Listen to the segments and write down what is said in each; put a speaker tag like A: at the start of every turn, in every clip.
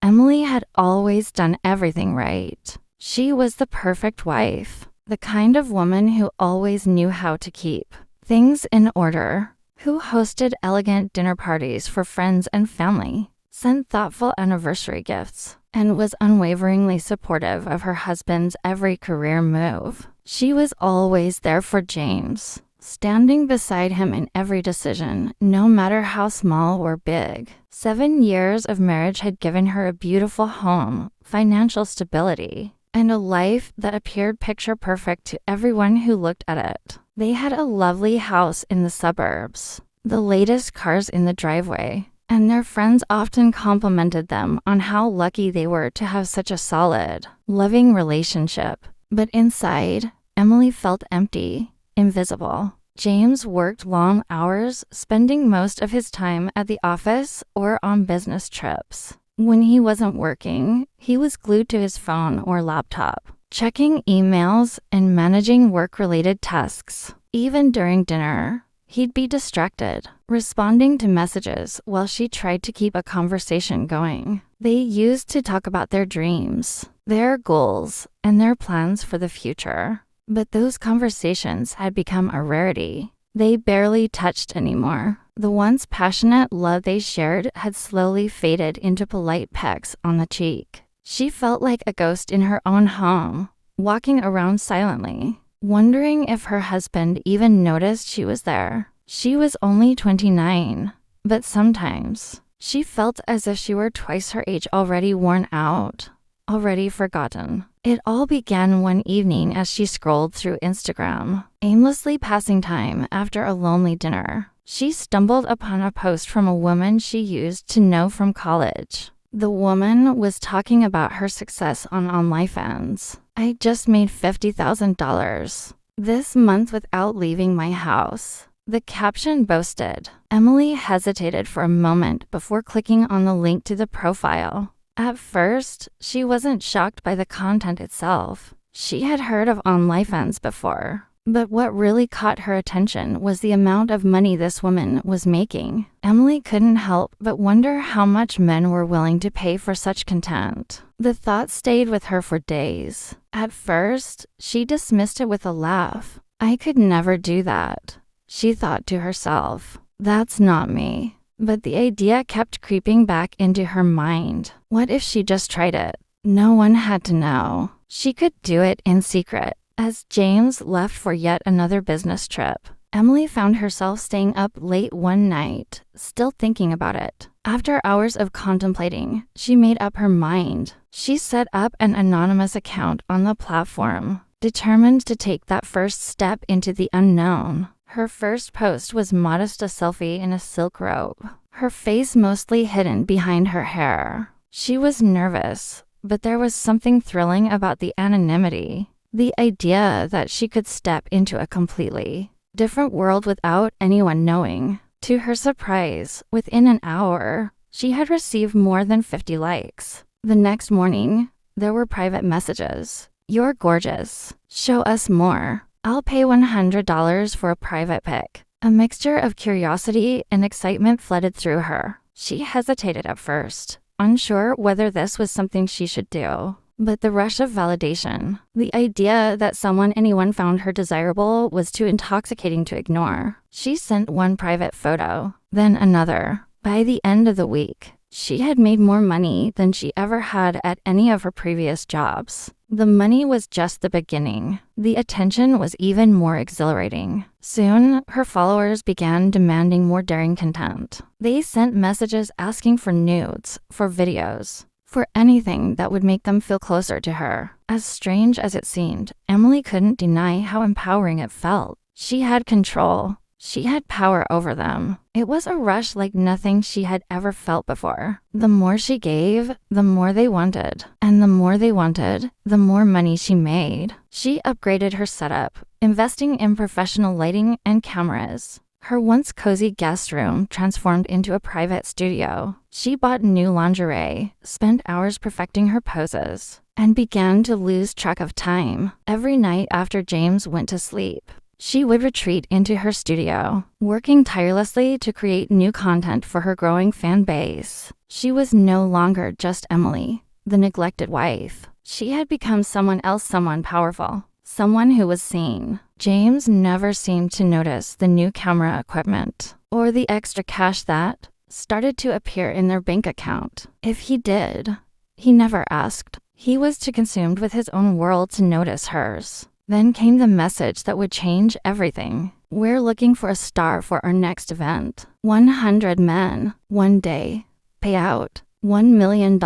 A: Emily had always done everything right. She was the perfect wife, the kind of woman who always knew how to keep things in order, who hosted elegant dinner parties for friends and family, sent thoughtful anniversary gifts, and was unwaveringly supportive of her husband's every career move. She was always there for James, standing beside him in every decision, no matter how small or big. 7 years of marriage had given her a beautiful home, financial stability, and a life that appeared picture perfect to everyone who looked at it. They had a lovely house in the suburbs, the latest cars in the driveway, and their friends often complimented them on how lucky they were to have such a solid, loving relationship. But inside, Emily felt empty, invisible. James worked long hours, spending most of his time at the office or on business trips. When he wasn't working, he was glued to his phone or laptop, checking emails and managing work-related tasks. Even during dinner, he'd be distracted, responding to messages while she tried to keep a conversation going. They used to talk about their dreams, their goals, and their plans for the future. But those conversations had become a rarity. They barely touched anymore. The once passionate love they shared had slowly faded into polite pecks on the cheek. She felt like a ghost in her own home, walking around silently, wondering if her husband even noticed she was there. She was only 29, but sometimes she felt as if she were twice her age, already worn out, already forgotten. It all began one evening as she scrolled through Instagram, aimlessly passing time after a lonely dinner. She stumbled upon a post from a woman she used to know from college. The woman was talking about her success on onlyfans. "I just made $50,000 this month without leaving my house," the caption boasted. Emily hesitated for a moment before clicking on the link to the profile. At first, she wasn't shocked by the content itself. She had heard of OnlyFans before. But what really caught her attention was the amount of money this woman was making. Emily couldn't help but wonder how much men were willing to pay for such content. The thought stayed with her for days. At first, she dismissed it with a laugh. "I could never do that," she thought to herself. "That's not me." But the idea kept creeping back into her mind. What if she just tried it? No one had to know. She could do it in secret. As James left for yet another business trip, Emily found herself staying up late one night, still thinking about it. After hours of contemplating, she made up her mind. She set up an anonymous account on the platform, determined to take that first step into the unknown. Her first post was modest, a selfie in a silk robe, her face mostly hidden behind her hair. She was nervous, but there was something thrilling about the anonymity. The idea that she could step into a completely different world without anyone knowing. To her surprise, within an hour, she had received more than 50 likes. The next morning, there were private messages. "You're gorgeous. Show us more. I'll pay $100 for a private pic." A mixture of curiosity and excitement flooded through her. She hesitated at first, unsure whether this was something she should do. But the rush of validation, the idea that anyone found her desirable, was too intoxicating to ignore. She sent one private photo, then another. By the end of the week, she had made more money than she ever had at any of her previous jobs. The money was just the beginning. The attention was even more exhilarating. Soon, her followers began demanding more daring content. They sent messages asking for nudes, for videos, for anything that would make them feel closer to her. As strange as it seemed, Emily couldn't deny how empowering it felt. She had control. She had power over them. It was a rush like nothing she had ever felt before. The more she gave, the more they wanted. And the more they wanted, the more money she made. She upgraded her setup, investing in professional lighting and cameras. Her once cozy guest room transformed into a private studio. She bought new lingerie, spent hours perfecting her poses, and began to lose track of time. Every night after James went to sleep, She would retreat into her studio, working tirelessly to create new content for her growing fan base. She was no longer just Emily, the neglected wife. She had become someone else, someone powerful, someone who was seen. James never seemed to notice the new camera equipment or the extra cash that started to appear in their bank account. If he did, he never asked. He was too consumed with his own world to notice hers. Then came the message that would change everything. We're looking for a star for our next event. 100 men, 1 day. Payout, $1 million.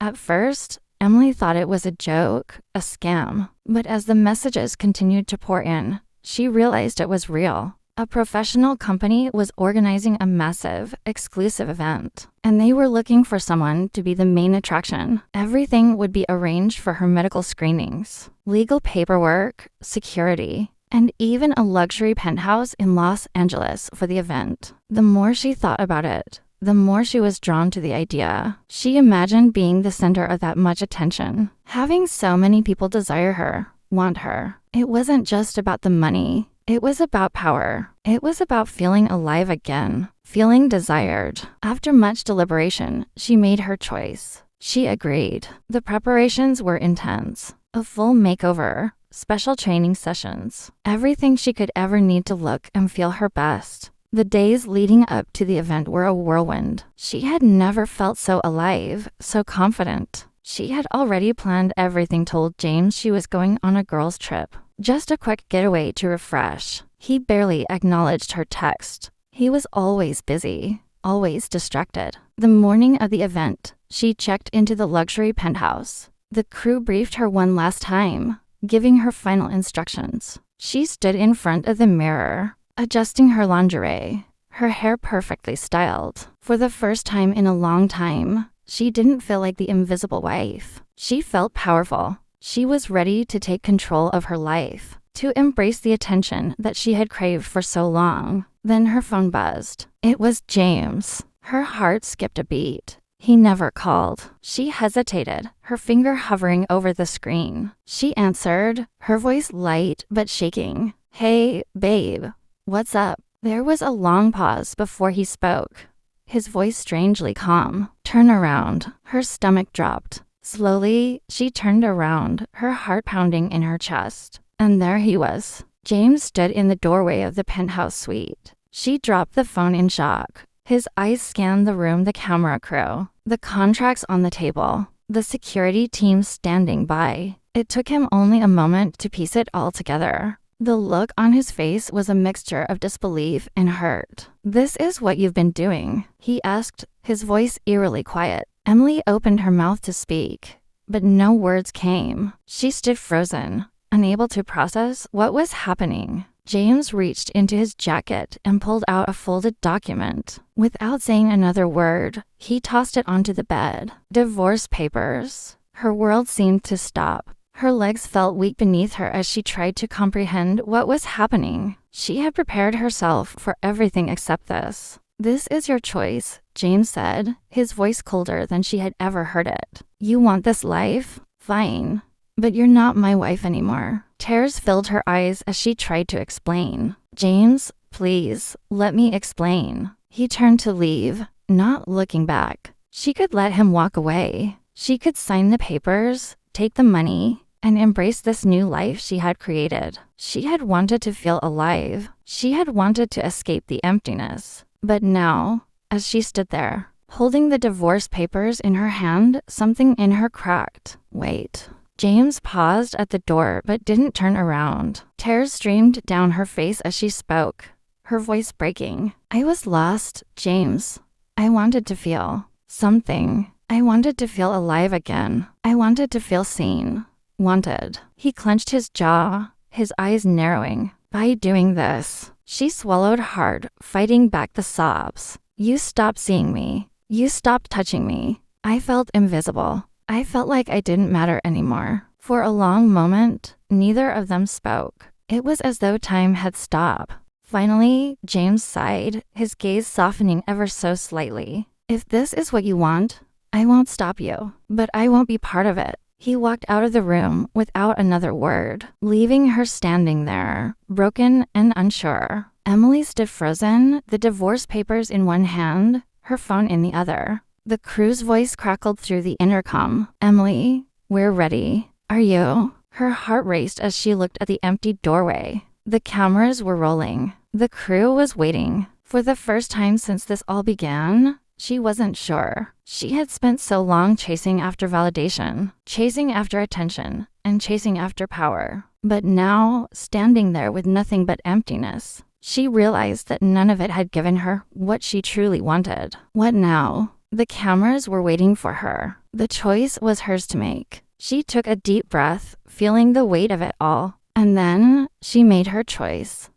A: At first, Emily thought it was a joke, a scam. But as the messages continued to pour in, she realized it was real. A professional company was organizing a massive, exclusive event, and they were looking for someone to be the main attraction. Everything would be arranged for her medical screenings, legal paperwork, security, and even a luxury penthouse in Los Angeles for the event. The more she thought about it, the more she was drawn to the idea. She imagined being the center of that much attention, having so many people desire her, want her. It wasn't just about the money. It was about power. It was about feeling alive again, feeling desired. After much deliberation, she made her choice. She agreed. The preparations were intense. A full makeover, special training sessions, everything she could ever need to look and feel her best. The days leading up to the event were a whirlwind. She had never felt so alive, so confident. She had already planned everything, told James she was going on a girls' trip. Just a quick getaway to refresh. He barely acknowledged her text. He was always busy, always distracted. The morning of the event, she checked into the luxury penthouse. The crew briefed her one last time, giving her final instructions. She stood in front of the mirror, adjusting her lingerie, her hair perfectly styled. For the first time in a long time, she didn't feel like the invisible wife. She felt powerful. She was ready to take control of her life, to embrace the attention that she had craved for so long. Then her phone buzzed. It was James. Her heart skipped a beat. He never called. She hesitated, her finger hovering over the screen. She answered, her voice light but shaking. Hey, babe. What's up? There was a long pause before he spoke, his voice strangely calm. Turn around. Her stomach dropped. Slowly, she turned around, her heart pounding in her chest. And there he was. James stood in the doorway of the penthouse suite. She dropped the phone in shock. His eyes scanned the room, the camera crew, the contracts on the table, the security team standing by. It took him only a moment to piece it all together. The look on his face was a mixture of disbelief and hurt. This is what you've been doing? He asked, his voice eerily quiet. Emily opened her mouth to speak, but no words came. She stood frozen, unable to process what was happening. James reached into his jacket and pulled out a folded document. Without saying another word, he tossed it onto the bed. Divorce papers. Her world seemed to stop. Her legs felt weak beneath her as she tried to comprehend what was happening. She had prepared herself for everything except this. This is your choice, James said, his voice colder than she had ever heard it. You want this life? Fine. But you're not my wife anymore. Tears filled her eyes as she tried to explain. James, please, let me explain. He turned to leave, not looking back. She could let him walk away. She could sign the papers, take the money, and embrace this new life she had created. She had wanted to feel alive. She had wanted to escape the emptiness. But now, as she stood there, holding the divorce papers in her hand, something in her cracked. Wait. James paused at the door but didn't turn around. Tears streamed down her face as she spoke, her voice breaking. I was lost, James. I wanted to feel something. I wanted to feel alive again. I wanted to feel seen. Wanted. He clenched his jaw, his eyes narrowing. By doing this, she swallowed hard, fighting back the sobs. You stopped seeing me. You stopped touching me. I felt invisible. I felt like I didn't matter anymore. For a long moment, neither of them spoke. It was as though time had stopped. Finally, James sighed, his gaze softening ever so slightly. If this is what you want, I won't stop you. But I won't be part of it. He walked out of the room without another word, leaving her standing there, broken and unsure. Emily stood frozen, the divorce papers in one hand, her phone in the other. The crew's voice crackled through the intercom. "Emily, we're ready. Are you?" Her heart raced as she looked at the empty doorway. The cameras were rolling. The crew was waiting. For the first time since this all began, she wasn't sure. She had spent so long chasing after validation, chasing after attention, and chasing after power. But now, standing there with nothing but emptiness, she realized that none of it had given her what she truly wanted. What now? The cameras were waiting for her. The choice was hers to make. She took a deep breath, feeling the weight of it all. And then, she made her choice.